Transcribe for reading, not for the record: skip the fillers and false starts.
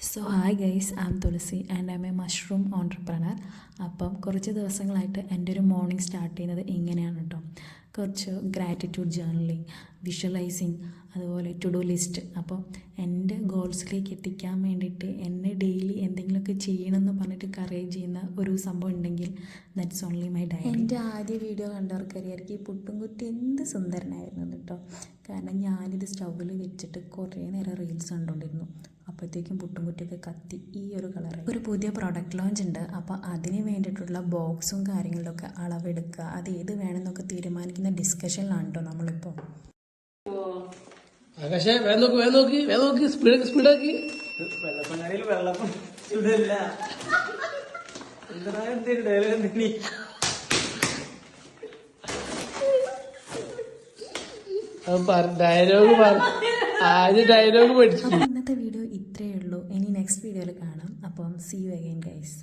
So hi guys, I am Tulasi and I am a mushroom entrepreneur. അപ്പം കുറച്ച് ദിവസങ്ങളായിട്ട് എൻ്റെ ഒരു മോർണിംഗ് സ്റ്റാർട്ട് ചെയ്യുന്നത് ഇങ്ങനെയാണ് കേട്ടോ. കുറച്ച് ഗ്രാറ്റിറ്റ്യൂഡ് ജേർണലിങ്, വിഷ്വലൈസിങ്, അതുപോലെ ടു ഡു ലിസ്റ്റ്. അപ്പോൾ എൻ്റെ ഗോൾസിലേക്ക് എത്തിക്കാൻ വേണ്ടിയിട്ട് എന്നെ ഡെയിലി എന്തെങ്കിലുമൊക്കെ ചെയ്യണമെന്ന് പറഞ്ഞിട്ട് കറേജ് ചെയ്യുന്ന ഒരു സംഭവം ഉണ്ടെങ്കിൽ ദാറ്റ്സ് ഓൺലി മൈ ഡയറി. എൻ്റെ ആദ്യ വീഡിയോ കണ്ടവർക്കറിയായിരിക്കും ഈ പുട്ടും കുറ്റി എന്ത് സുന്ദരനായിരുന്നു കേട്ടോ. കാരണം ഞാനിത് സ്റ്റൗവിൽ വെച്ചിട്ട് കുറേ നേരം റീൽസ് കണ്ടുകൊണ്ടിരുന്നു. അപ്പോഴത്തേക്കും പുട്ടും കുറ്റിയൊക്കെ കത്തി ഈ ഒരു കളറ്. ഒരു പുതിയ പ്രൊഡക്റ്റ് ലോഞ്ച് ഉണ്ട്. അപ്പോൾ അതിന് വേണ്ടിയിട്ടുള്ള ബോക്സും കാര്യങ്ങളിലൊക്കെ അളവെടുക്കുക, അത് ഏത് വേണമെന്നൊക്കെ തീരുമാനിക്കുന്ന ഡിസ്കഷനിലാണ് കേട്ടോ നമ്മളിപ്പോൾ. ഡയലോഗ് പഠിച്ചു. ഇന്നത്തെ വീഡിയോ ഇത്രയേ ഉള്ളൂ. ഇനി നെക്സ്റ്റ് വീഡിയോയിൽ കാണാം. അപ്പം സീ യു അഗൈൻ ഗൈസ്.